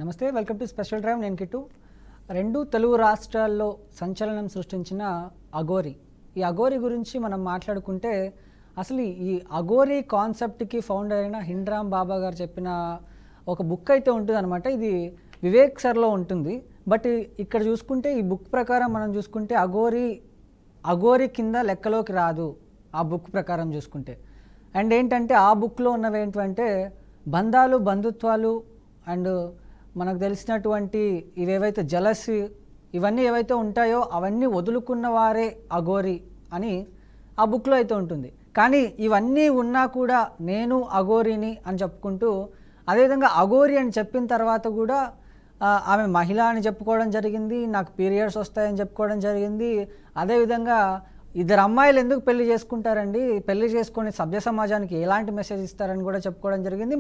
నమస్తే, welcome to special drive. నేను kit. రెండు తెలుగు రాష్ట్రాల్లో సంచలనం సృష్టించిన అఘోరి. ఈ అఘోరి గురించి మనం మాట్లాడుకుంటే అసలు ఈ అఘోరి కాన్సెప్ట్కి ఫౌండర్ అయిన హిండ్రామ్ బాబా గారు చెప్పిన ఒక బుక్ అయితే ఉంటుంది అనమాట. ఇది వివేక్ సర్లో ఉంటుంది. బట్ ఇక్కడ చూసుకుంటే ఈ బుక్ ప్రకారం మనం చూసుకుంటే అఘోరి కింద లెక్కలోకి రాదు ఆ బుక్ ప్రకారం చూసుకుంటే. అండ్ ఏంటంటే ఆ బుక్లో ఉన్నవి ఏంటంటే బంధాలు, బంధుత్వాలు అండ్ మనకు తెలిసినటువంటి ఇవేవైతే జలసి ఇవన్నీ ఏవైతే ఉంటాయో అవన్నీ వదులుకున్న వారే అఘోరి అని ఆ బుక్లో అయితే ఉంటుంది. కానీ ఇవన్నీ ఉన్నా కూడా నేను అఘోరిని అని చెప్పుకుంటూ, అదేవిధంగా అఘోరి అని చెప్పిన తర్వాత కూడా ఆమె మహిళ అని చెప్పుకోవడం జరిగింది, నాకు పీరియడ్స్ వస్తాయని చెప్పుకోవడం జరిగింది. అదేవిధంగా ఇద్దరు అమ్మాయిలు ఎందుకు పెళ్లి చేసుకుంటారండి, పెళ్లి చేసుకొని సభ్య సమాజానికి ఎలాంటి మెసేజ్ ఇస్తారని కూడా చెప్పుకోవడం జరిగింది.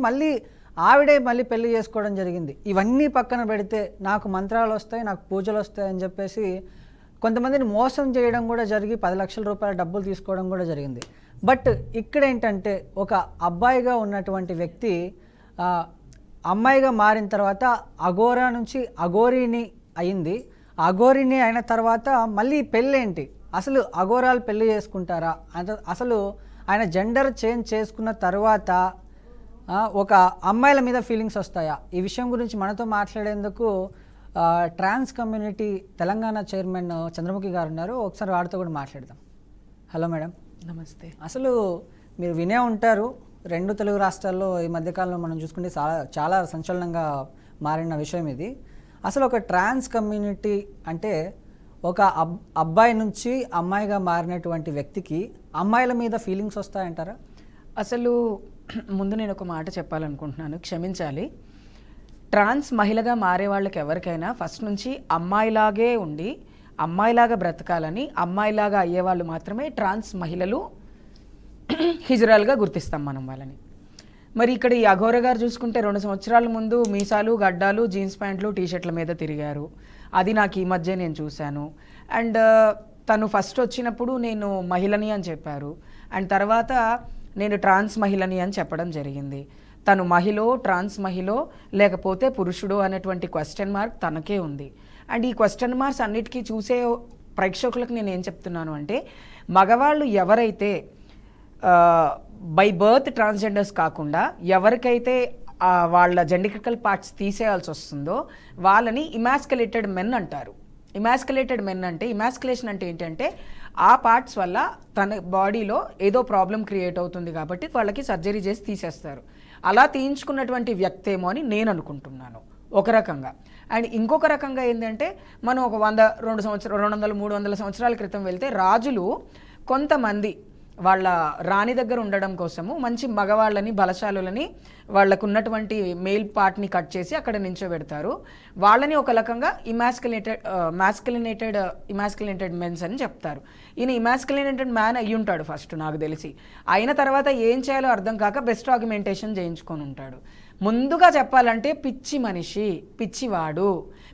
ఆవిడే మళ్ళీ పెళ్లి చేసుకోవడం జరిగింది. ఇవన్నీ పక్కన పెడితే నాకు మంత్రాలు వస్తాయి, నాకు పూజలు వస్తాయి అని చెప్పేసి కొంతమందిని మోసం చేయడం కూడా జరిగి 10 లక్షల రూపాయల డబ్బులు తీసుకోవడం కూడా జరిగింది. బట్ ఇక్కడ ఏంటంటే ఒక అబ్బాయిగా ఉన్నటువంటి వ్యక్తి అమ్మాయిగా మారిన తర్వాత అఘోరా నుంచి అఘోరిని అయింది. అఘోరిని అయిన తర్వాత మళ్ళీ పెళ్ళేంటి, అసలు అఘోరాలు పెళ్లి చేసుకుంటారా, అసలు ఆయన జెండర్ చేంజ్ చేసుకున్న తర్వాత ఒక అమ్మాయిల మీద ఫీలింగ్స్ వస్తాయా, ఈ విషయం గురించి మనతో మాట్లాడేందుకు trans community Telangana chairman Chandramukhi గారు ఉన్నారు. ఒకసారి వారితో కూడా మాట్లాడదాం. Hello madam. నమస్తే. అసలు మీరు వినే ఉంటారు, రెండు తెలుగు రాష్ట్రాల్లో ఈ మధ్యకాలంలో మనం చూసుకుంటే చాలా సంచలనంగా మారిన విషయం ఇది. అసలు ఒక ట్రాన్స్ కమ్యూనిటీ అంటే ఒక అబ్బాయి నుంచి అమ్మాయిగా మారినటువంటి వ్యక్తికి అమ్మాయిల మీద ఫీలింగ్స్ వస్తాయంటారా? అసలు ముందు నేను ఒక మాట చెప్పాలనుకుంటున్నాను, క్షమించాలి. ట్రాన్స్ మహిళగా మారే వాళ్ళకి ఎవరికైనా ఫస్ట్ నుంచి అమ్మాయిలాగే ఉండి అమ్మాయిలాగా బ్రతకాలని, అమ్మాయిలాగా అయ్యేవాళ్ళు మాత్రమే ట్రాన్స్ మహిళలు హిజరాలుగా గుర్తిస్తాం మనం వాళ్ళని. మరి ఇక్కడ ఈ అఘోర గారు చూసుకుంటే 2 సంవత్సరాల ముందు మీసాలు, గడ్డాలు, జీన్స్ ప్యాంట్లు, టీషర్ట్ల మీద తిరిగారు. అది నాకు ఈ మధ్య నేను చూశాను. అండ్ తను ఫస్ట్ వచ్చినప్పుడు నేను మహిళని అని చెప్పారు. అండ్ తర్వాత నేను ట్రాన్స్ మహిళని అని చెప్పడం జరిగింది. తను మహిళో, ట్రాన్స్ మహిళో లేకపోతే పురుషుడు అనేటువంటి క్వశ్చన్ మార్క్ తనకే ఉంది. అండ్ ఈ క్వశ్చన్ మార్క్స్ అన్నిటికీ చూసే ప్రేక్షకులకు నేను ఏం చెప్తున్నాను అంటే, మగవాళ్ళు ఎవరైతే బై బర్త్ ట్రాన్స్జెండర్స్ కాకుండా ఎవరికైతే వాళ్ళ జెండికల్ పార్ట్స్ తీసేయాల్సి వస్తుందో వాళ్ళని ఇమాస్కులేటెడ్ మెన్ అంటారు. ఇమాస్కులేటెడ్ మెన్ అంటే, ఇమాస్కులేషన్ అంటే ఏంటంటే ఆ పార్ట్స్ వల్ల తన బాడీలో ఏదో ప్రాబ్లం క్రియేట్ అవుతుంది కాబట్టి వాళ్ళకి సర్జరీ చేసి తీసేస్తారు. అలా తీయించుకున్నటువంటి వ్యక్తి ఏమో అని నేను అనుకుంటున్నాను ఒక రకంగా. అండ్ ఇంకొక రకంగా ఏంటంటే, మనం ఒక 100, 200, 300 సంవత్సరాల క్రితం వెళ్తే రాజులు కొంతమంది వాళ్ళ రాణి దగ్గర ఉండడం కోసము మంచి మగవాళ్ళని, బలశాలులని, వాళ్ళకు ఉన్నటువంటి మెయిల్ పార్ట్ని కట్ చేసి అక్కడ నించోబెడతారు. వాళ్ళని ఒక రకంగా ఇమాస్కులినేటెడ్ మెన్స్ అని చెప్తారు. ఈయన ఇమాస్కులినేటెడ్ మ్యాన్ అయ్యి ఉంటాడు ఫస్ట్ నాకు తెలిసి. అయిన తర్వాత ఏం చేయాలో అర్థం కాక బెస్ట్ ఆగ్యుమెంటేషన్ చేయించుకొని ఉంటాడు. ముందుగా చెప్పాలంటే పిచ్చి మనిషి, పిచ్చివాడు,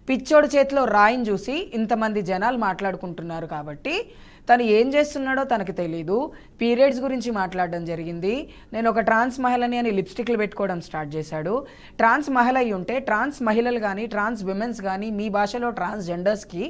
పిచ్చోడి చేతిలో రాయిని చూసి ఇంతమంది జనాలు మాట్లాడుకుంటున్నారు కాబట్టి తను ఏం చేస్తున్నాడో తనకు తెలీదు. పీరియడ్స్ గురించి మాట్లాడడం జరిగింది. నేను ఒక ట్రాన్స్ మహిళని అని లిప్స్టిక్లు పెట్టుకోవడం స్టార్ట్ చేశాడు. ట్రాన్స్ మహిళ అయి ఉంటే ట్రాన్స్ మహిళలు కానీ, ట్రాన్స్ విమెన్స్ కానీ, మీ భాషలో ట్రాన్స్ జెండర్స్కి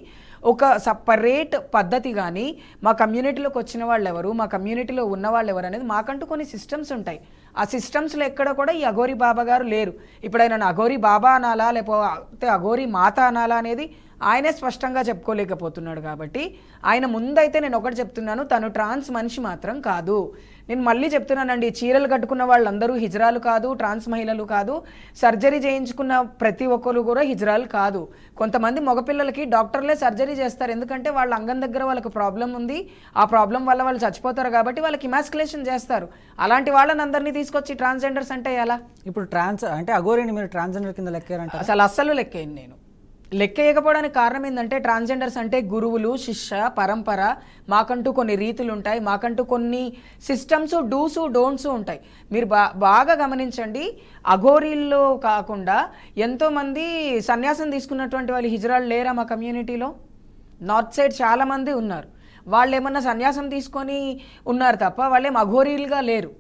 ఒక సపరేట్ పద్ధతి కానీ, మా కమ్యూనిటీలోకి వచ్చిన వాళ్ళు ఎవరు, మా కమ్యూనిటీలో ఉన్న వాళ్ళు ఎవరు అనేది మాకంటూ కొన్ని సిస్టమ్స్ ఉంటాయి. ఆ సిస్టమ్స్లో ఎక్కడ కూడా ఈ అఘోరి బాబా గారు లేరు. ఇప్పుడు ఆయన అఘోరి బాబా అనాలా లేకపోతే అఘోరి మాత అనాలా అనేది ఆయనే స్పష్టంగా చెప్పుకోలేకపోతున్నాడు. కాబట్టి ఆయన ముందైతే నేను ఒకటి చెప్తున్నాను, తను ట్రాన్స్ మనిషి మాత్రం కాదు. నేను మళ్ళీ చెప్తున్నానండి, చీరలు కట్టుకున్న వాళ్ళందరూ హిజ్రాలు కాదు, ట్రాన్స్ మహిళలు కాదు. సర్జరీ చేయించుకున్న ప్రతి ఒక్కరు కూడా హిజ్రాలు కాదు. కొంతమంది మగపిల్లలకి డాక్టర్లే సర్జరీ చేస్తారు, ఎందుకంటే వాళ్ళ అంగం దగ్గర వాళ్ళకి ప్రాబ్లం ఉంది, ఆ ప్రాబ్లం వల్ల వాళ్ళు చచ్చిపోతారు కాబట్టి వాళ్ళకి ఇమాస్కులేషన్ చేస్తారు. అలాంటి వాళ్ళని అందరినీ తీసుకొచ్చి ట్రాన్స్జెండర్స్ అంటే ఎలా? ఇప్పుడు ట్రాన్స్ అంటే అఘోరిని మీరు ట్రాన్స్జెండర్ కింద లెక్కారంట? అస్సలు లెక్కేయండి. నేను లెక్కేయకపోవడానికి కారణం ఏంటంటే, ట్రాన్స్జెండర్స్ అంటే గురువులు, శిష్య పరంపర, మాకంటూ కొన్ని రీతులు ఉంటాయి, మాకంటూ కొన్ని సిస్టమ్స్, డూసు డోంట్స్ ఉంటాయి. మీరు బాగా గమనించండి, అఘోరీల్లో కాకుండా ఎంతోమంది సన్యాసం తీసుకున్నటువంటి వాళ్ళు హిజ్రాలు లేరా మా కమ్యూనిటీలో? నార్త్ సైడ్ చాలామంది ఉన్నారు. వాళ్ళు ఏమన్నా సన్యాసం తీసుకొని ఉన్నారు తప్ప వాళ్ళేం అఘోరీలుగా లేరు.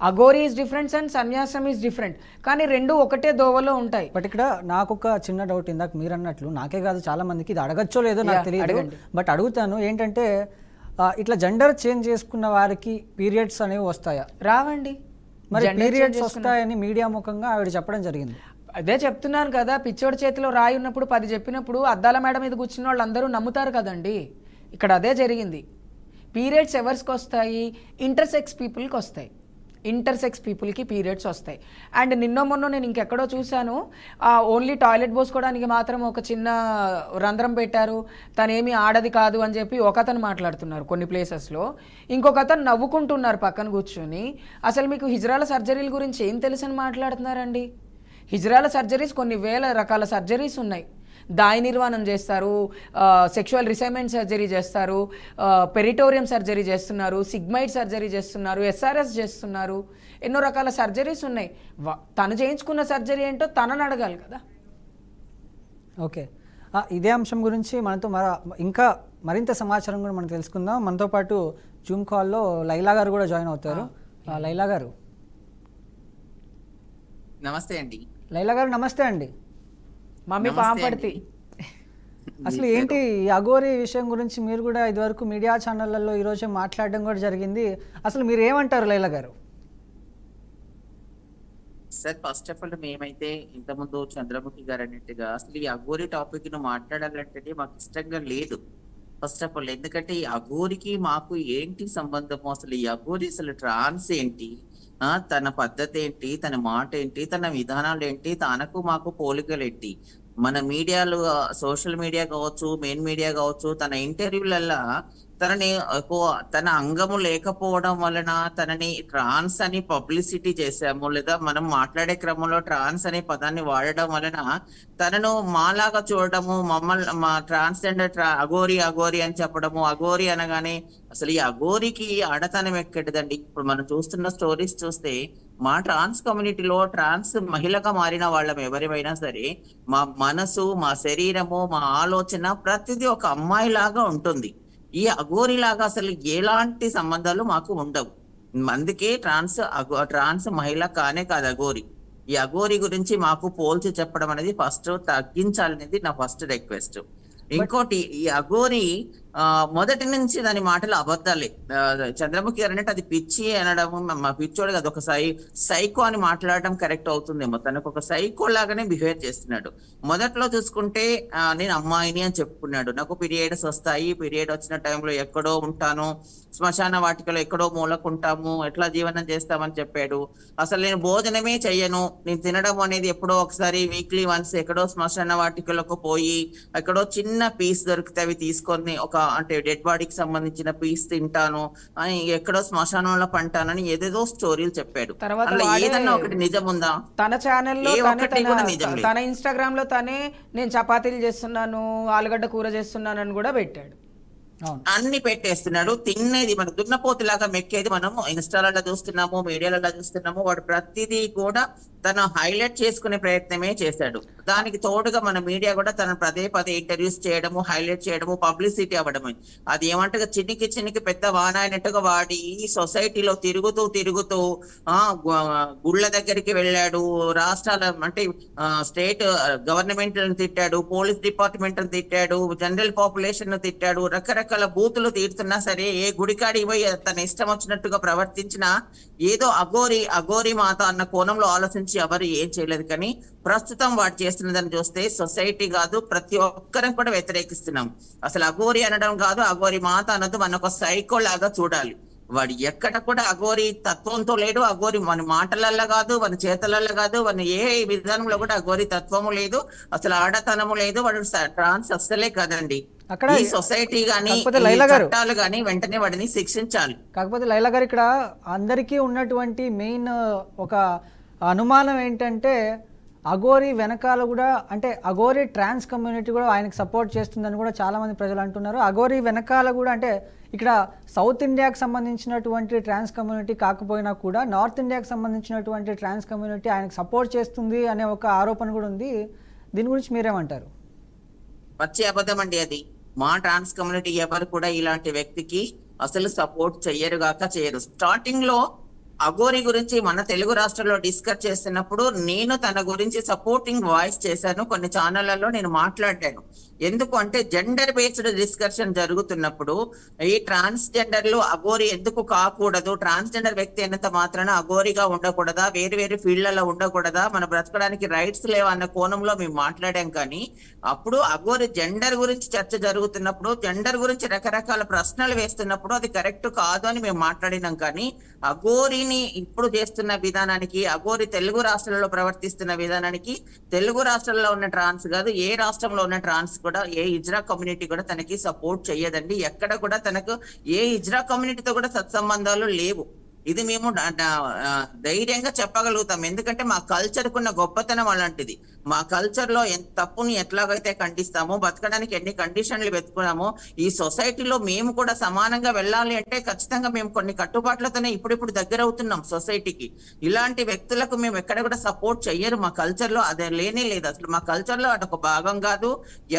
అఘోరీ ఈజ్ డిఫరెంట్ అండ్ సన్యాసం ఈజ్ డిఫరెంట్, కానీ రెండు ఒకటే దోవలో ఉంటాయి. బట్ ఇక్కడ నాకు ఒక చిన్న డౌట్, ఇందాక మీరు అన్నట్లు నాకే కాదు చాలా మందికి ఇది అడగచ్చో లేదో నాకు తెలియదు, బట్ అడుగుతాను. ఏంటంటే ఇట్లా జెండర్ చేంజ్ చేసుకున్న వారికి పీరియడ్స్ అనేవి వస్తాయా? రావండి. మరి పీరియడ్స్ వస్తాయని మీడియా ముఖంగా ఆవిడ చెప్పడం జరిగింది. అదే చెప్తున్నాను కదా, పిచ్చోడి చేతిలో రాయి ఉన్నప్పుడు 10 చెప్పినప్పుడు అద్దాల మేడ మీద కూర్చున్న వాళ్ళు అందరూ నమ్ముతారు కదండి. ఇక్కడ అదే జరిగింది. పీరియడ్స్ ఎవరికి వస్తాయి? ఇంటర్సెక్స్ పీపుల్కి వస్తాయి. ఇంటర్సెక్స్ పీపుల్కి పీరియడ్స్ వస్తాయి. అండ్ నిన్న మొన్న నేను ఇంకెక్కడో చూశాను, ఓన్లీ టాయిలెట్ పోసుకోవడానికి మాత్రం ఒక చిన్న రంధ్రం పెట్టారు, తనేమి ఆడది కాదు అని చెప్పి ఒక అతను మాట్లాడుతున్నారు కొన్ని ప్లేసెస్లో. ఇంకొక అతను నవ్వుకుంటున్నారు పక్కన కూర్చొని. అసలు మీకు హిజ్రాల సర్జరీల గురించి ఏం తెలుసని మాట్లాడుతున్నారండి? హిజ్రాల సర్జరీస్ కొన్ని వేల రకాల సర్జరీస్ ఉన్నాయి. దాయి నిర్వాణం చేస్తారు, సెక్షువల్ రిసైన్మెంట్ సర్జరీ చేస్తారు, పెరిటోరియం సర్జరీ చేస్తున్నారు, సిగ్మైడ్ సర్జరీ చేస్తున్నారు, ఎస్ఆర్ఎస్ చేస్తున్నారు, ఎన్నో రకాల సర్జరీస్ ఉన్నాయి. తను చేయించుకున్న సర్జరీ ఏంటో తనని అడగాలి కదా. ఓకే, ఇదే అంశం గురించి మనతో ఇంకా మరింత సమాచారం కూడా మనం తెలుసుకుందాం. మనతో పాటు జూమ్ కాల్లో లైలా గారు కూడా జాయిన్ అవుతారు. లైలా గారు నమస్తే అండి. లైలా గారు నమస్తే అండి. మమ్మీ పాంపడితే అసలు ఏంటి ఈ అఘోరీ విషయం గురించి మీరు కూడా ఇదివరకు మీడియా ఛానళ్లలో ఈరోజు మాట్లాడడం కూడా జరిగింది. అసలు మీరు ఏమంటారు లైలా గారు? సార్, ఫస్ట్ ఆఫ్ ఆల్ మేమైతే ఇంతకుముందు చంద్రముఖి గారు అన్నట్టుగా అసలు ఈ అఘోరీ టాపిక్ ను మాట్లాడాలంటే మాకు ఇష్టంగా లేదు. ఫస్ట్ ఆఫ్ ఆల్ ఎందుకంటే ఈ అఘోరికి మాకు ఏంటి సంబంధము? అసలు ఈ అఘోరి అసలు ట్రాన్స్ ఏంటి, తన పద్ధతి ఏంటి, తన మాట ఏంటి, తన విధానాలు ఏంటి, తనకు మాకు పోలికలు ఏంటి? మన మీడియాలు, సోషల్ మీడియా కావచ్చు, మెయిన్ మీడియా కావచ్చు, తన ఇంటర్వ్యూలల్లా తనని తన అంగము లేకపోవడం వలన తనని ట్రాన్స్ అని పబ్లిసిటీ చేసాము, లేదా మనం మాట్లాడే క్రమంలో ట్రాన్స్ అనే పదాన్ని వాడడం వలన తనను మాలాగా చూడడము, మమ్మల్ని మా ట్రాన్స్జెండర్ అఘోరి అఘోరి అని చెప్పడము. అఘోరి అనగానే అసలు ఈ అఘోరికి ఆడతనం ఎక్కడిదండి? ఇప్పుడు మనం చూస్తున్న స్టోరీస్ చూస్తే మా ట్రాన్స్ కమ్యూనిటీలో ట్రాన్స్ మహిళగా మారిన వాళ్ళం ఎవరిమైనా సరే మా మనసు, మా శరీరము, మా ఆలోచన ప్రతిదీ ఒక అమ్మాయి లాగా ఉంటుంది. ఈ అఘోరి లాగా అసలు ఎలాంటి సంబంధాలు మాకు ఉండవు. అందుకే ట్రాన్స్ మహిళ కానే కాదు అఘోరి. ఈ అఘోరి గురించి మాకు పోల్చి చెప్పడం అనేది ఫస్ట్ తగ్గించాలనేది నా ఫస్ట్ రిక్వెస్ట్. ఇంకోటి, ఈ అఘోరి మొదటి నుంచి దాని మాటలు అబద్ధాలే. చంద్రముఖి గారు అంటే అది పిచ్చి అనడం, మా పిచ్చోడు కాదు, ఒక సైకో అని మాట్లాడడం కరెక్ట్ అవుతుందేమో. తనకు ఒక సైకో లాగానే బిహేవ్ చేస్తున్నాడు. మొదట్లో చూసుకుంటే నేను అమ్మాయిని అని చెప్పుకున్నాడు. నాకు పీరియడ్స్ వస్తాయి, పీరియడ్ వచ్చిన టైంలో ఎక్కడో ఉంటాను, శ్మశాన వాటికలో ఎక్కడో మూలకుంటాము, ఎట్లా జీవనం చేస్తామని చెప్పాడు. అసలు నేను భోజనమే చెయ్యను, నేను తినడం అనేది ఎప్పుడో ఒకసారి వీక్లీ వన్స్ ఎక్కడో శ్మశాన వాటికలకు పోయి ఎక్కడో చిన్న పీస్ దొరికితే అవి తీసుకొని అంటే డెడ్ బాడీకి సంబంధించిన పీస్ తింటాను అని, ఎక్కడో శ్మశానంలో పంటానని ఏదేదో స్టోరీలు చెప్పాడు. ఏదన్నా ఒకటి నిజం ఉందా? తన ఛానల్లో తన ఇన్స్టాగ్రామ్ లో తనే నేను చపాతీలు చేస్తున్నాను, ఆలుగడ్డ కూర చేస్తున్నాను అని కూడా పెట్టాడు. అన్ని పెట్టేస్తున్నాడు. తినేది మన దున్నపోతులాగా మెక్కేది మనం ఇన్స్టాలలో చూస్తున్నాము, మీడియాలలో చూస్తున్నాము. వాడు ప్రతిదీ కూడా తను హైలైట్ చేసుకునే ప్రయత్నమే చేశాడు. దానికి తోడుగా మన మీడియా కూడా తన పదే ఇంటర్వ్యూస్ చేయడము, హైలైట్ చేయడము, పబ్లిసిటీ అవ్వడము. అది ఏమంటే చినికి పెద్ద వాన అయినట్టుగా వాడి ఈ సొసైటీలో తిరుగుతూ గుళ్ళ దగ్గరికి వెళ్ళాడు, రాష్ట్రాల అంటే స్టేట్ గవర్నమెంట్ తిట్టాడు, పోలీస్ డిపార్ట్మెంట్ తిట్టాడు, జనరల్ పాపులేషన్ తిట్టాడు, రకరకాల బూతులు తీరుతున్నా సరే ఏ గుడికాడి పోయి తన ఇష్టం వచ్చినట్టుగా ప్రవర్తించినా ఏదో అఘోరి మాత అన్న కోణంలో ఆలోచించి ఎవరు ఏం చేయలేదు. కానీ ప్రస్తుతం వాడు చేస్తున్నదని చూస్తే సొసైటీ కాదు, ప్రతి ఒక్కరిని కూడా వ్యతిరేకిస్తున్నాం. అసలు అఘోరి అనడం కాదు, అఘోరి మాత అన్నది మన ఒక సైకో లాగా చూడాలి. వాడు ఎక్కడ కూడా అఘోరి తత్వంతో లేడు. అఘోరి మన మాటలల్లో కాదు, మన చేతలల్లో కాదు, మన ఏ విధానంలో కూడా అఘోరి తత్వము లేదు, అసలు ఆడతనము లేదు. వాడు ట్రాన్స్ అసలే కాదండి. ఈ సొసైటీ గానీ చట్టాలు గానీ వెంటనే వాడిని శిక్షించాలి. కాకపోతే లైలా గారు, ఇక్కడ అందరికీ ఉన్నటువంటి మెయిన్ ఒక అనుమానం ఏంటంటే అఘోరి వెనకాల కూడా, అంటే అఘోరి ట్రాన్స్ కమ్యూనిటీ కూడా ఆయనకు సపోర్ట్ చేస్తుందని కూడా చాలామంది ప్రజలు అంటున్నారు. అఘోరి వెనకాల కూడా, అంటే ఇక్కడ సౌత్ ఇండియాకి సంబంధించినటువంటి ట్రాన్స్ కమ్యూనిటీ కాకపోయినా కూడా నార్త్ ఇండియాకి సంబంధించినటువంటి ట్రాన్స్ కమ్యూనిటీ ఆయనకు సపోర్ట్ చేస్తుంది అనే ఒక ఆరోపణ కూడా ఉంది. దీని గురించి మీరేమంటారు? వచ్చే అబద్ధం అండి అది. మా ట్రాన్స్ కమ్యూనిటీ ఎవరు కూడా ఇలాంటి వ్యక్తికి అసలు సపోర్ట్ చెయ్యరు గాక చేయరు. స్టార్టింగ్ లో అఘోరి గురించి మన తెలుగు రాష్ట్రాల్లో డిస్కస్ చేస్తున్నప్పుడు నేను తన గురించి సపోర్టింగ్ వాయిస్ చేశాను, కొన్ని ఛానళ్లలో నేను మాట్లాడాను. ఎందుకు అంటే జెండర్ బేస్డ్ డిస్కషన్ జరుగుతున్నప్పుడు ఈ ట్రాన్స్జెండర్లు అఘోరి ఎందుకు కాకూడదు, ట్రాన్స్జెండర్ వ్యక్తి అయినంత మాత్రాన అఘోరిగా ఉండకూడదా, వేరు వేరు ఫీల్డ్లలో ఉండకూడదా, మన బ్రతకడానికి రైట్స్ లేవా అన్న కోణంలో మేము మాట్లాడాం. కానీ అప్పుడు అఘోరి జెండర్ గురించి చర్చ జరుగుతున్నప్పుడు, జెండర్ గురించి రకరకాల ప్రశ్నలు వేస్తున్నప్పుడు అది కరెక్ట్ కాదు అని మేము మాట్లాడినాం. కానీ అఘోరిని ఇప్పుడు చేస్తున్న విధానానికి, అఘోరి తెలుగు రాష్ట్రాలలో ప్రవర్తిస్తున్న విధానానికి తెలుగు రాష్ట్రాల్లో ఉన్న ట్రాన్స్ కాదు, ఏ రాష్ట్రంలో ఉన్న ట్రాన్స్ కూడా, ఏ హిజ్రా కమ్యూనిటీ కూడా తనకి సపోర్ట్ చేయదండి. ఎక్కడ కూడా తనకు ఏ హిజ్రా కమ్యూనిటీతో కూడా సత్సంబంధాలు లేవు. ఇది మేము ధైర్యంగా చెప్పగలుగుతాం. ఎందుకంటే మా కల్చర్ కున్న గొప్పతనం అలాంటిది. మా కల్చర్ లో తప్పుని ఎట్లాగైతే ఖండిస్తామో, బతకడానికి ఎన్ని కండిషన్లు వెతుకున్నామో, ఈ సొసైటీలో మేము కూడా సమానంగా వెళ్ళాలి అంటే ఖచ్చితంగా మేము కొన్ని కట్టుబాట్లతోనే ఇప్పుడిప్పుడు దగ్గర అవుతున్నాం సొసైటీకి. ఇలాంటి వ్యక్తులకు మేము ఎక్కడ కూడా సపోర్ట్ చెయ్యరు. మా కల్చర్ లో అదే లేనే లేదు. అసలు మా కల్చర్ లో అదొక భాగం కాదు.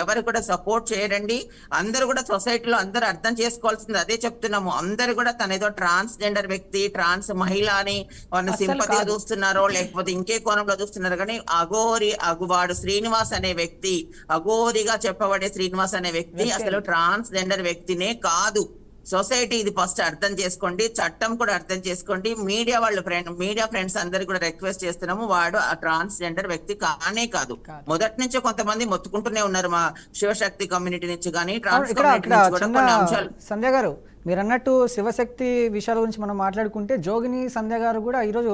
ఎవరు కూడా సపోర్ట్ చేయరండి. అందరూ కూడా సొసైటీలో అందరూ అర్థం చేసుకోవాల్సింది అదే చెప్తున్నాము. అందరూ కూడా తన ఏదో ట్రాన్స్జెండర్ వ్యక్తి, ట్రాన్స్ మహిళ అని వాళ్ళని సింపతిగా చూస్తున్నారో లేకపోతే ఇంకే కోణంలో చూస్తున్నారు. కానీ అఘోరి వాడు శ్రీనివాస్ అనే వ్యక్తి, అఘోరిగా చెప్పబడే శ్రీనివాస్ అనే వ్యక్తి అసలు ట్రాన్స్జెండర్ వ్యక్తినే కాదు. సొసైటీ ఇది ఫస్ట్ అర్థం చేసుకోండి, చట్టం కూడా అర్థం చేసుకోండి. మీడియా ఫ్రెండ్స్ అందరికి కూడా రిక్వెస్ట్ చేస్తున్నాము, వాడు ఆ ట్రాన్స్జెండర్ వ్యక్తి కానే కాదు. మొదటి నుంచి కొంతమంది మొత్తుకుంటూనే ఉన్నారు మా శివశక్తి కమ్యూనిటీ నుంచి కానీ ట్రాన్స్ కమ్యూనిటీ నుంచి కూడా కొన్ని అంశాలు. సంధ్య గారు, మీరు అన్నట్టు శివశక్తి విషయాల గురించి మనం మాట్లాడుకుంటే జోగిని సంధ్య గారు కూడా ఈరోజు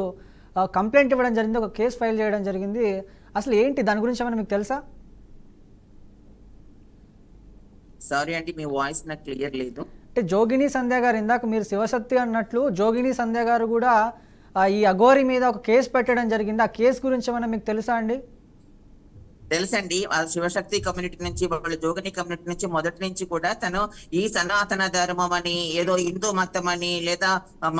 కంప్లైంట్ ఇవ్వడం జరిగింది, ఒక కేసు ఫైల్ చేయడం జరిగింది. అసలు ఏంటి దాని గురించి ఏమైనా మీకు తెలుసా? సారీ అండి, మీ వాయిస్ నాకు క్లియర్ లేదు. అంటే జోగిని సంధ్య గారు, ఇందాక మీరు శివశక్తి అన్నట్లు జోగిని సంధ్య గారు కూడా ఈ అఘోరి మీద ఒక కేసు పెట్టడం జరిగింది. ఆ కేసు గురించి ఏమైనా మీకు తెలుసా అండి? తెలుసండి. ఆ శివశక్తి కమ్యూనిటీ నుంచి, వాళ్ళు జోగిని కమ్యూనిటీ నుంచి మొదటి నుంచి కూడా తను ఈ సనాతన ధర్మం అని, ఏదో హిందూ మతం అని, లేదా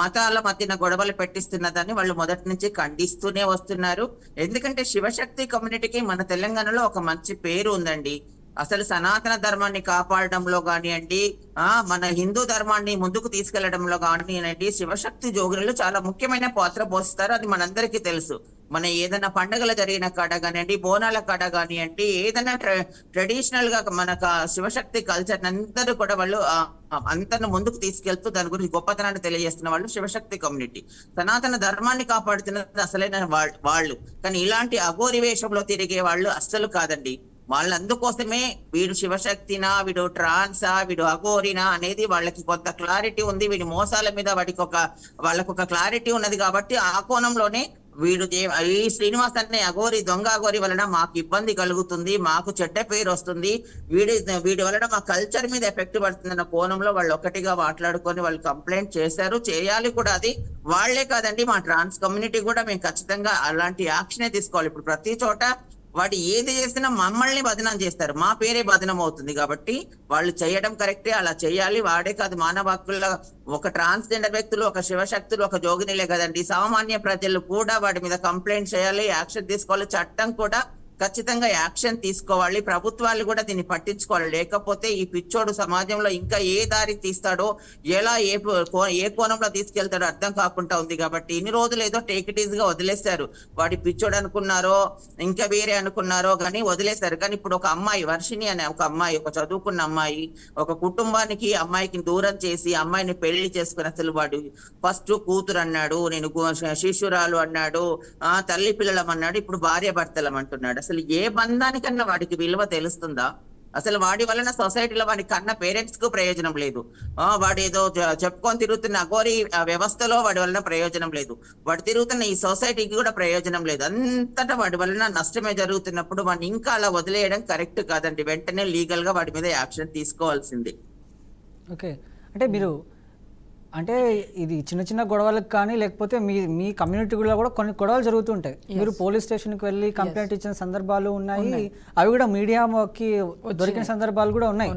మతాల మధ్యన గొడవలు పెట్టిస్తున్నదని వాళ్ళు మొదటి నుంచి ఖండిస్తూనే వస్తున్నారు. ఎందుకంటే శివశక్తి కమ్యూనిటీకి మన తెలంగాణలో ఒక మంచి పేరు ఉందండి. అసలు సనాతన ధర్మాన్ని కాపాడడంలో కానివ్వండి, మన హిందూ ధర్మాన్ని ముందుకు తీసుకెళ్లడంలో కానివ్వండి, శివశక్తి జోగినులు చాలా ముఖ్యమైన పాత్ర పోషిస్తారు. అది మనందరికీ తెలుసు. మన ఏదైనా పండుగలు జరిగిన కాడ కానివ్వండి, బోనాల కాడ కానివ్వండి, ఏదైనా ట్రెడిషనల్ గా మన శివశక్తి కల్చర్ అందరూ కూడా వాళ్ళు అంతను ముందుకు తీసుకెళ్తూ దాని గురించి గొప్పతనాన్ని తెలియజేస్తున్న వాళ్ళు శివశక్తి కమ్యూనిటీ. సనాతన ధర్మాన్ని కాపాడుతున్నది అసలైన వాళ్ళు. కానీ ఇలాంటి అఘోరి వేషంలో తిరిగే వాళ్ళు అస్సలు కాదండి. వాళ్ళు అందుకోసమే వీడు శివశక్తినా, వీడు ట్రాన్సా, వీడు అఘోరినా అనేది వాళ్ళకి కొంత క్లారిటీ ఉంది. వీడి మోసాల మీద వాళ్ళకు ఒక క్లారిటీ ఉన్నది. కాబట్టి ఆ కోణంలోనే వీడు ఈ శ్రీనివాస్ అనే అఘోరి, దొంగ అఘోరి వలన మాకు ఇబ్బంది కలుగుతుంది, మాకు చెడ్డ పేరు వస్తుంది, వీడి వలన మా కల్చర్ మీద ఎఫెక్ట్ పడుతుందన్న కోణంలో వాళ్ళు ఒకటిగా మాట్లాడుకొని వాళ్ళు కంప్లైంట్ చేశారు. చేయాలి కూడా. అది వాళ్లే కాదండి, మా ట్రాన్స్ కమ్యూనిటీ కూడా మేము ఖచ్చితంగా అలాంటి యాక్షనే తీసుకోవాలి. ఇప్పుడు ప్రతి చోట వాడు ఏది చేసినా మమ్మల్ని బదనాం చేస్తారు, మా పేరే బదనం అవుతుంది. కాబట్టి వాళ్ళు చేయడం కరెక్టే, అలా చేయాలి. వాడే కాదు, మానవ హక్కుల ఒక ట్రాన్స్జెండర్ వ్యక్తులు, ఒక శివశక్తులు, ఒక జోగినిలే కదండి, సామాన్య ప్రజలు కూడా వాడి మీద కంప్లైంట్ చేయాలి, యాక్షన్ తీసుకోవాలి. చట్టం కూడా ఖచ్చితంగా యాక్షన్ తీసుకోవాలి. ప్రభుత్వాలు కూడా దీన్ని పట్టించుకోవాలి. లేకపోతే ఈ పిచ్చోడు సమాజంలో ఇంకా ఏ దారి తీస్తాడో, ఎలా ఏ కోణంలో తీసుకెళ్తాడో అర్థం కాకుండా ఉంది. కాబట్టి ఇన్ని రోజులు ఏదో టేక్ ఇట్ ఈజీగా వదిలేశారు. వాడి పిచ్చోడు అనుకున్నారో ఇంకా వేరే అనుకున్నారో కానీ వదిలేశారు. కానీ ఇప్పుడు ఒక అమ్మాయి, వర్షిణి అనే ఒక అమ్మాయి, ఒక చదువుకున్న అమ్మాయి, ఒక కుటుంబానికి అమ్మాయికి దూరం చేసి అమ్మాయిని పెళ్లి చేసుకుని, అసలు వాడు ఫస్ట్ కూతురు అన్నాడు, నేను శిష్యురాలు అన్నాడు, తల్లి పిల్లలం అన్నాడు, ఇప్పుడు భార్య భర్తలం అంటున్నాడు. అసలు ఏ బంధానికన్నా వాడికి విలువ తెలుస్తుందా? అసలు వాడి వలన సొసైటీలో వాడి కన్నా పేరెంట్స్ కు ప్రయోజనం లేదు. వాడు ఏదో చెప్పుకొని తిరుగుతున్న అఘోరి వ్యవస్థలో వాడి వలన ప్రయోజనం లేదు. వాడు తిరుగుతున్న ఈ సొసైటీకి కూడా ప్రయోజనం లేదు. అంతటా వాడి వలన నష్టమే జరుగుతున్నప్పుడు వాడిని ఇంకా అలా వదిలేయడం కరెక్ట్ కాదండి. వెంటనే లీగల్ గా వాడి మీద యాక్షన్ తీసుకోవాల్సింది. ఓకే, అంటే మీరు అంటే ఇది చిన్న చిన్న గొడవలకు కానీ లేకపోతే మీ కమ్యూనిటీలో కూడా కొన్ని గొడవలు జరుగుతుంటాయి. మీరు పోలీస్ స్టేషన్కి వెళ్ళి కంప్లైంట్ ఇచ్చిన సందర్భాలు ఉన్నాయి, అవి కూడా మీడియాకి దొరికిన సందర్భాలు కూడా ఉన్నాయి.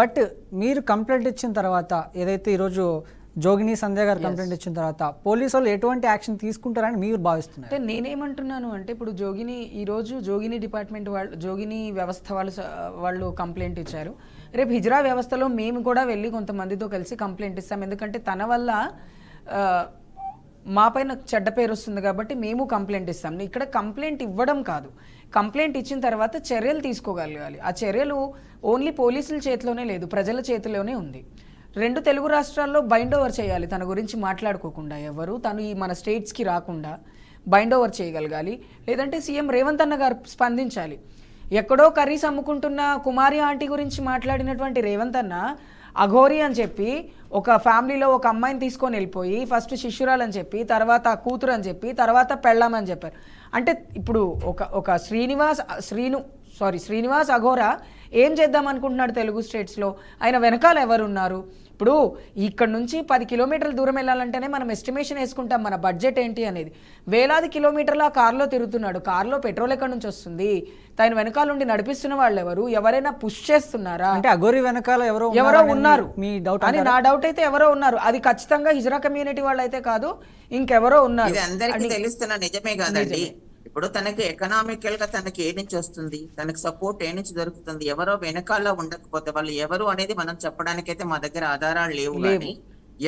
బట్ మీరు కంప్లైంట్ ఇచ్చిన తర్వాత, ఏదైతే ఈరోజు జోగిని సంధ్య గారు కంప్లైంట్ ఇచ్చిన తర్వాత పోలీసు వాళ్ళు ఎటువంటి యాక్షన్ తీసుకుంటారని మీరు భావిస్తున్నారు? అంటే నేనేమంటున్నాను అంటే, ఇప్పుడు ఈరోజు జోగిని డిపార్ట్మెంట్ వాళ్ళు, జోగిని వ్యవస్థ వాళ్ళు కంప్లైంట్ ఇచ్చారు. రేపు హిజ్రా వ్యవస్థలో మేము కూడా వెళ్ళి కొంతమందితో కలిసి కంప్లైంట్ ఇస్తాం. ఎందుకంటే తన వల్ల మా పైన చెడ్డ పేరు వస్తుంది కాబట్టి మేము కంప్లైంట్ ఇస్తాం. ఇక్కడ కంప్లైంట్ ఇవ్వడం కాదు, కంప్లైంట్ ఇచ్చిన తర్వాత చర్యలు తీసుకోగలగాలి. ఆ చర్యలు ఓన్లీ పోలీసుల చేతిలోనే లేదు, ప్రజల చేతిలోనే ఉంది. 2 తెలుగు రాష్ట్రాల్లో బైండ్ ఓవర్ చేయాలి, తన గురించి మాట్లాడుకోకుండా ఎవరు, తను ఈ మన స్టేట్స్కి రాకుండా బైండ్ ఓవర్ చేయగలగాలి. లేదంటే సీఎం రేవంత్ అన్న గారు స్పందించాలి. ఎక్కడో కర్రీస్ అమ్ముకుంటున్న కుమారి ఆంటీ గురించి మాట్లాడినటువంటి రేవంత్ అన్న అఘోరి అని చెప్పి ఒక ఫ్యామిలీలో ఒక అమ్మాయిని తీసుకొని వెళ్ళిపోయి ఫస్ట్ శిష్యురాలని చెప్పి, తర్వాత కూతురు అని చెప్పి, తర్వాత పెళ్ళామని చెప్పారు. అంటే ఇప్పుడు ఒక శ్రీనివాస్ అఘోరా ఏం చేద్దాం అనుకుంటున్నాడు తెలుగు స్టేట్స్లో? ఆయన వెనకాల ఎవరున్నారు? ఇప్పుడు ఇక్కడ నుంచి 10 కిలోమీటర్ల దూరం వెళ్ళాలంటేనే మనం ఎస్టిమేషన్ వేసుకుంటాం మన బడ్జెట్ ఏంటి అనేది. వేలాది కిలోమీటర్ల కార్లో తిరుగుతున్నాడు, కార్లో పెట్రోల్ ఎక్కడి నుంచి వస్తుంది? తన వెనకాల నుండి నడిపిస్తున్న వాళ్ళు ఎవరు? ఎవరైనా పుష్ చేస్తున్నారా? అంటే అఘోరి వెనకాల ఎవరో ఉన్నారు మీ డౌట్ అని నా డౌట్ అయితే ఎవరో ఉన్నారు. అది ఖచ్చితంగా హిజ్రా కమ్యూనిటీ వాళ్ళు అయితే కాదు, ఇంకెవరో ఉన్నారు. ఇది అందరికీ తెలుస్తున్న నిజమే కాదండి. ఇప్పుడు తనకి ఎకనామికల్ గా తనకి ఏ నుంచి వస్తుంది, తనకి సపోర్ట్ ఏ నుంచి దొరుకుతుంది, ఎవరో వెనకాల ఉండకపోతే వాళ్ళు ఎవరు అనేది మనం చెప్పడానికైతే మా దగ్గర ఆధారాలు లేవు. కానీ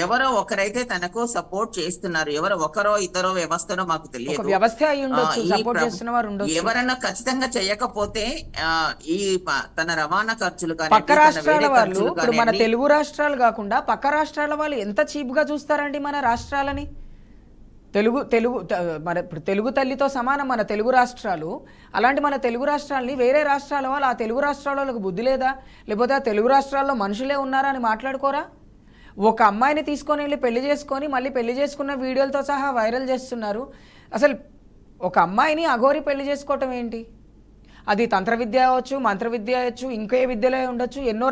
ఎవరో ఒకరైతే తనకు సపోర్ట్ చేస్తున్నారు. ఎవరో ఒకరో ఇద్దరో వ్యవస్థనో మాకు తెలియదు. ఎవరన్నా ఖచ్చితంగా చేయకపోతే ఈ తన రవాణా ఖర్చులు కానీ పక్క రాష్ట్రాల వాళ్ళు, ఇప్పుడు మన తెలుగు రాష్ట్రాలు కాకుండా పక్క రాష్ట్రాల వాళ్ళు ఎంత చీప్ గా చూస్తారండి మన రాష్ట్రాలని. మన ఇప్పుడు తెలుగు తల్లితో సమానం మన తెలుగు రాష్ట్రాలు. అలాంటి మన తెలుగు రాష్ట్రాలని వేరే రాష్ట్రాల వాళ్ళు, ఆ తెలుగు రాష్ట్రాల వాళ్ళకి బుద్ధి లేదా, లేకపోతే ఆ తెలుగు రాష్ట్రాల్లో మనుషులే ఉన్నారా అని మాట్లాడుకోరా? ఒక అమ్మాయిని తీసుకొని వెళ్ళి పెళ్లి చేసుకొని మళ్ళీ పెళ్లి చేసుకున్న వీడియోలతో సహా వైరల్ చేస్తున్నారు. అసలు ఒక అమ్మాయిని అఘోరి పెళ్లి చేసుకోవటం ఏంటి? అది తంత్ర విద్య అవ్వచ్చు, మంత్ర విద్య అవ్వచ్చు, ఇంకే విద్యలో ఉండొచ్చు. ఎన్నో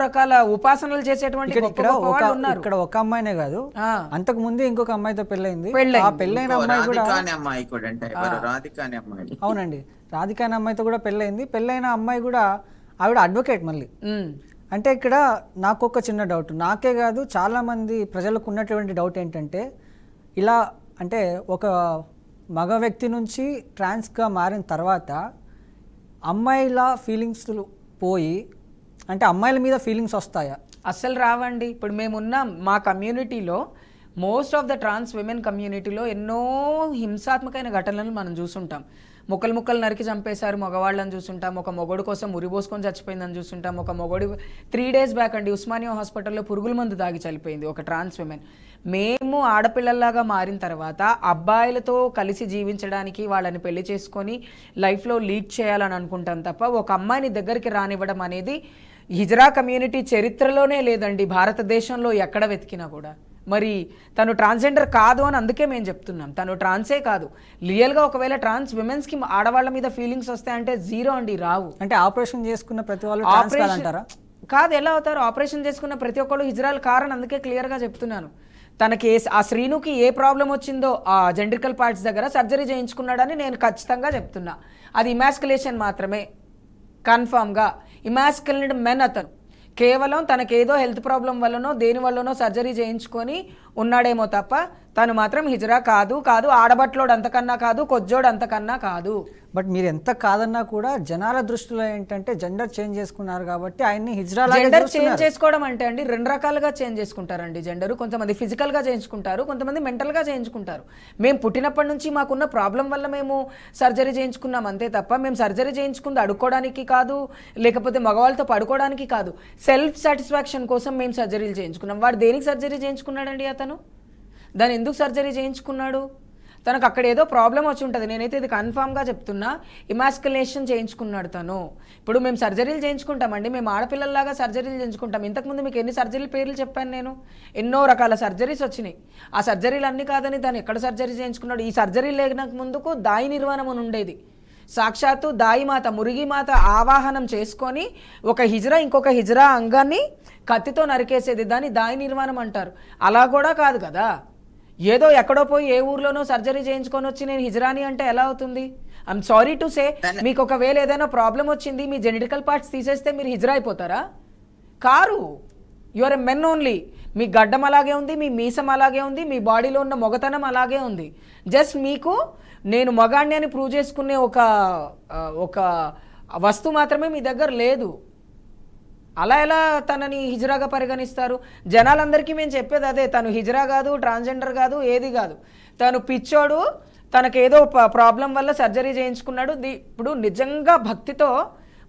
రకాల ఉపాసనలు చేసేటువంటి ఇక్కడ ఒక అమ్మాయినే కాదు, అంతకు ముందు ఇంకొక అమ్మాయితో పెళ్ళైంది. ఆ పెళ్ళైన అమ్మాయి కూడా అవునండి, రాధికాని అమ్మాయితో కూడా పెళ్ళైంది. పెళ్ళైన అమ్మాయి కూడా ఆవిడ అడ్వకేట్ మళ్ళీ. అంటే ఇక్కడ నాకు ఒక చిన్న డౌట్, నాకే కాదు చాలా మంది ప్రజలకు ఉన్నటువంటి డౌట్ ఏంటంటే, ఇలా అంటే ఒక మగ వ్యక్తి నుంచి ట్రాన్స్గా మారిన తర్వాత అమ్మాయిల ఫీలింగ్స్ పోయి అంటే అమ్మాయిల మీద ఫీలింగ్స్ వస్తాయా? అస్సలు రావండి. ఇప్పుడు మేమున్నాం మా కమ్యూనిటీలో, most of the trans women కమ్యూనిటీలో ఎన్నో హింసాత్మకమైన ఘటనలు మనం చూసుంటాం. ముక్కలు నరికి చంపేశారు మగవాళ్ళని చూసుంటాం, ఒక మొగోడు కోసం ఉరిపోసుకొని చచ్చిపోయిందని చూసుంటాం. ఒక మొగోడు 3 days బ్యాక్ అండి ఉస్మానియా హాస్పిటల్లో పురుగుల మందు దాగి చనిపోయింది ఒక ట్రాన్స్ విమెన్. మేము ఆడపిల్లల్లాగా మారిన తర్వాత అబ్బాయిలతో కలిసి జీవించడానికి వాళ్ళని పెళ్లి చేసుకొని లైఫ్లో లీడ్ చేయాలని అనుకుంటాం తప్ప ఒక అమ్మాయిని దగ్గరికి రానివ్వడం అనేది హిజ్రా కమ్యూనిటీ చరిత్రలోనే లేదండి, భారతదేశంలో ఎక్కడ వెతికినా కూడా. మరి తను ట్రాన్స్జెండర్ కాదు అని అందుకే మేము చెప్తున్నాం. తను ట్రాన్సే కాదు, రియల్గా ఒకవేళ ట్రాన్స్ విమెన్స్కి ఆడవాళ్ళ మీద ఫీలింగ్స్ వస్తాయంటే జీరో అండి, రావు. అంటే ఆపరేషన్ చేసుకున్న ప్రతి వాళ్ళు అంటారా? కాదు, ఎలా అవుతారు? ఆపరేషన్ చేసుకున్న ప్రతి ఒక్కళ్ళు హిజ్రాలు కారని అందుకే క్లియర్గా చెప్తున్నాను. తనకి ఆ శ్రీనుకి ఏ ప్రాబ్లం వచ్చిందో ఆ జెండ్రికల్ పార్ట్స్ దగ్గర సర్జరీ చేయించుకున్నాడని నేను ఖచ్చితంగా చెప్తున్నా. అది ఇమాస్కులేషన్ మాత్రమే, కన్ఫామ్గా ఇమాస్కులేటెడ్ మెన్. అతను కేవలం తనకేదో హెల్త్ ప్రాబ్లం వల్లనో దేని వల్లనో సర్జరీ చేయించుకొని ఉన్నాడేమో తప్ప తను మాత్రం హిజ్రా కాదు. ఆడబట్లోడు అంతకన్నా కాదు, కొజ్జోడు అంతకన్నా కాదు. బట్ మీరు ఎంత కాదన్నా కూడా జనాల దృష్టిలో ఏంటంటే జెండర్ చేంజ్ చేసుకున్నారు కాబట్టి ఆయన్ని హిజ్రా జెండర్ చేంజ్ చేసుకోవడం అంటే అండి 2 రకాలుగా చేంజ్ చేసుకుంటారండి జెండర్. కొంతమంది ఫిజికల్గా చేయించుకుంటారు, కొంతమంది మెంటల్గా చేయించుకుంటారు. మేము పుట్టినప్పటి నుంచి మాకున్న ప్రాబ్లం వల్ల మేము సర్జరీ చేయించుకున్నాం అంతే తప్ప మేము సర్జరీ చేయించుకుంది అడుక్కోవడానికి కాదు, లేకపోతే మగవాళ్ళతో పడుకోవడానికి కాదు. సెల్ఫ్ సాటిస్ఫాక్షన్ కోసం మేము సర్జరీలు చేయించుకున్నాం. వాడు దేనికి సర్జరీ చేయించుకున్నాడండి? అతను దాన్ని ఎందుకు సర్జరీ చేయించుకున్నాడు? తనకు అక్కడ ఏదో ప్రాబ్లం వచ్చి ఉంటుంది. నేనైతే ఇది కన్ఫామ్గా చెప్తున్నా, ఇమాస్కులేషన్ చేయించుకున్నాడు తను. ఇప్పుడు మేము సర్జరీలు చేయించుకుంటామండి, మేము ఆడపిల్లల్లాగా సర్జరీలు చేయించుకుంటాం. ఇంతకుముందు మీకు ఎన్ని సర్జరీల పేర్లు చెప్పాను నేను? ఎన్నో రకాల సర్జరీస్ వచ్చినాయి. ఆ సర్జరీలు అన్నీ కాదని దాన్ని ఎక్కడ సర్జరీ చేయించుకున్నాడు? ఈ సర్జరీ లేక ముందుకు దాయి నిర్వాణం అని ఉండేది. సాక్షాత్తు దాయిమాత మురిగిమాత ఆవాహనం చేసుకొని ఒక హిజ్రా ఇంకొక హిజ్రా అంగాన్ని కత్తితో నరికేసేది, దాన్ని దాయి నిర్వాణం అంటారు. అలా కూడా కాదు కదా, ఏదో ఎక్కడో పోయి ఏ ఊర్లోనో సర్జరీ చేయించుకొని వచ్చి నేను హిజ్రాని అంటే ఎలా అవుతుంది? ఐఎమ్ సారీ టు సే, మీకు ఒకవేళ ఏదైనా ప్రాబ్లం వచ్చింది మీ జెనెటికల్ పార్ట్స్ తీసేస్తే మీరు హిజ్రా అయిపోతారా? కారు, you are a men only. మీ గడ్డం అలాగే ఉంది, మీ మీసం అలాగే ఉంది, మీ బాడీలో ఉన్న మొగతనం అలాగే ఉంది. జస్ట్ మీకు నేను మగాణ్ణి అని ప్రూవ్ చేసుకునే ఒక వస్తువు మాత్రమే మీ దగ్గర లేదు. అలా ఎలా తనని హిజ్రాగా పరిగణిస్తారు? జనాలందరికీ మేము చెప్పేది అదే, తను హిజ్రా కాదు, ట్రాన్స్జెండర్ కాదు, ఏది కాదు, తను పిచ్చోడు, తనకేదో ప్రాబ్లం వల్ల సర్జరీ చేయించుకున్నాడు. ఇప్పుడు నిజంగా భక్తితో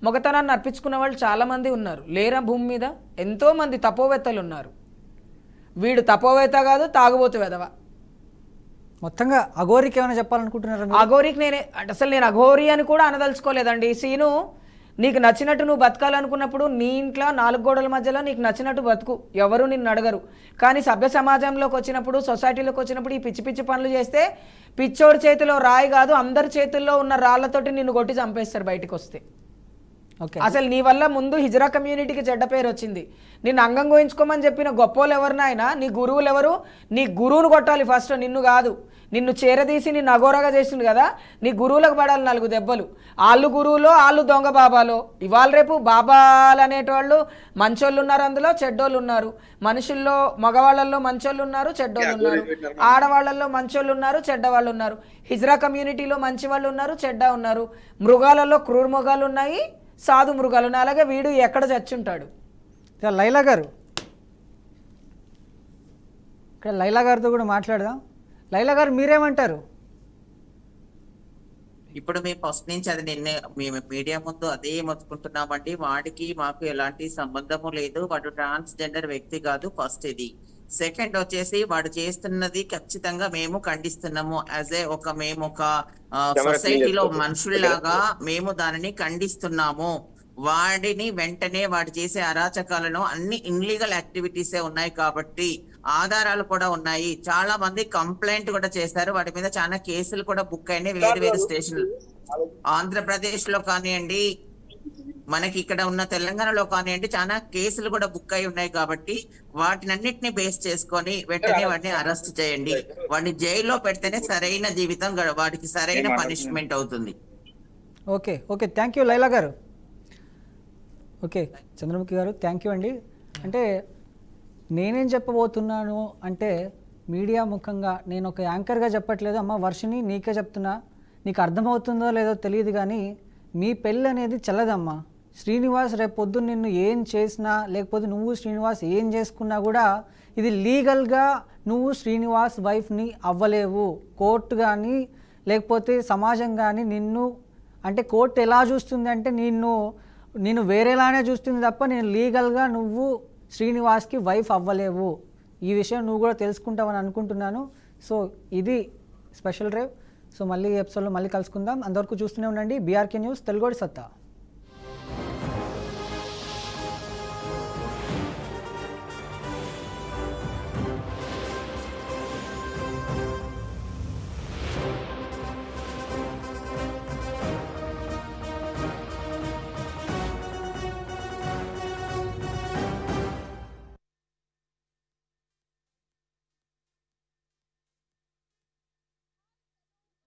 మగతనాన్ని అర్పించుకున్న వాళ్ళు చాలామంది ఉన్నారు, లేరా భూమి మీద? ఎంతోమంది తపోవేత్తలు ఉన్నారు. వీడు తపోవేత్త కాదు, తాగుబోతు వెదవ. మొత్తంగా అఘోరికి ఏమైనా చెప్పాలనుకుంటున్నారా? అఘోరికి అసలు నేను అఘోరి అని కూడా అనదలుచుకోలేదండి. సీను, నీకు నచ్చినట్టు నువ్వు బతకాలనుకున్నప్పుడు నీ ఇంట్లో 4 గోడల మధ్యలో నీకు నచ్చినట్టు బతుకు, ఎవరు నిన్ను అడగరు. కానీ సభ్య సమాజంలోకి వచ్చినప్పుడు, సొసైటీలోకి వచ్చినప్పుడు ఈ పిచ్చి పిచ్చి పనులు చేస్తే పిచ్చోడి చేతిలో రాయి కాదు, అందరి చేతుల్లో ఉన్న రాళ్లతోటి నిన్ను కొట్టి చంపేస్తారు బయటకు వస్తే. అసలు నీ వల్ల ముందు హిజ్రా కమ్యూనిటీకి చెడ్డ పేరు వచ్చింది. నిన్ను అంగం గోయించుకోమని చెప్పిన గొప్పోళ్ళు ఎవరినైనా, నీ గురువులు ఎవరు? నీ గురువును కొట్టాలి ఫస్ట్, నిన్ను కాదు. నిన్ను చేరదీసి నిన్ను అఘోరగా చేసింది కదా, నీ గురువులకు పడాలి 4 దెబ్బలు. వాళ్ళు గురువులో, వాళ్ళు దొంగ బాబాలో. ఇవాళ రేపు బాబాలు అనేటోళ్ళు మంచోళ్ళు ఉన్నారు, అందులో చెడ్డోళ్ళు ఉన్నారు. మనుషుల్లో మగవాళ్ళల్లో మంచోళ్ళు ఉన్నారు, చెడ్డోళ్ళు ఉన్నారు. ఆడవాళ్ళల్లో మంచోళ్ళు ఉన్నారు, చెడ్డవాళ్ళు ఉన్నారు. హిజ్రా కమ్యూనిటీలో మంచి వాళ్ళు ఉన్నారు, చెడ్డ ఉన్నారు. మృగాలలో క్రూర మృగాలు ఉన్నాయి, సాధు మృగాలు ఉన్నాయి. అలాగే వీడు ఎక్కడ చచ్చుంటాడు. లైలా గారు, ఇక్కడ లైలా గారితో కూడా మాట్లాడదాం. లైలా గారు, మీరేమంటారు? ఇప్పుడు మేము ఫస్ట్ నుంచి అది మేము మీడియా ముందు అదే మొత్తుకుంటున్నామండి. వాడికి మాకు ఎలాంటి సంబంధము లేదు, వాడు ట్రాన్స్జెండర్ వ్యక్తి కాదు. ఫస్ట్ ఇది. సెకండ్ వచ్చేసి వాడు చేస్తున్నది ఖచ్చితంగా మేము ఖండిస్తున్నాము. మేము ఒక సొసైటీలో మనుషుల్లాగా మేము దానిని ఖండిస్తున్నాము. వాడిని వెంటనే వాడు చేసే అరాచకాలను అన్ని ఇన్లీగల్ యాక్టివిటీసే ఉన్నాయి కాబట్టి ఆధారాలు కూడా ఉన్నాయి. చాలా మంది కంప్లైంట్ కూడా చేశారు, వాటి మీద చాలా కేసులు కూడా బుక్ అయినాయి వేరు వేరు స్టేషన్లు. ఆంధ్రప్రదేశ్ లో కానివ్వండి, మనకి ఇక్కడ ఉన్న తెలంగాణలో కానివ్వండి, చాలా కేసులు కూడా బుక్ అయి ఉన్నాయి. కాబట్టి వాటినన్నిటిని బేస్ చేసుకొని వెంటనే వాడిని అరెస్ట్ చేయండి. వాడిని జైల్లో పెడితేనే సరైన జీవితం, వాడికి సరైన పనిష్మెంట్ అవుతుంది. Okay okay, thank you Laila గారు. ఓకే చంద్రముఖి గారు, థ్యాంక్ యూ అండి. అంటే నేనేం చెప్పబోతున్నాను అంటే, మీడియా ముఖంగా నేను ఒక యాంకర్గా చెప్పట్లేదు అమ్మ, వర్షిని నీకే చెప్తున్నా. నీకు అర్థమవుతుందో లేదో తెలియదు కానీ మీ పెళ్ళి అనేది చెల్లదమ్మా. శ్రీనివాస్ రేపు పొద్దున్న నిన్ను ఏం చేసినా, లేకపోతే నువ్వు శ్రీనివాస్ ఏం చేసుకున్నా కూడా ఇది లీగల్గా నువ్వు శ్రీనివాస్ వైఫ్ని అవ్వలేవు. కోర్టు కానీ లేకపోతే సమాజం కానీ నిన్ను, అంటే కోర్టు ఎలా చూస్తుంది అంటే నిన్ను వేరేలానే చూస్తుంది తప్ప నేను లీగల్గా నువ్వు శ్రీనివాస్కి వైఫ్ అవ్వలేవు. ఈ విషయం నువ్వు కూడా తెలుసుకుంటావని అనుకుంటున్నాను. సో ఇది స్పెషల్ డ్రైవ్. సో మళ్ళీ ఎపిసోడ్లో మళ్ళీ కలుసుకుందాం. అంతవరకు చూస్తూనే ఉండండి బీఆర్కే న్యూస్, తెలుగోడి సత్తా.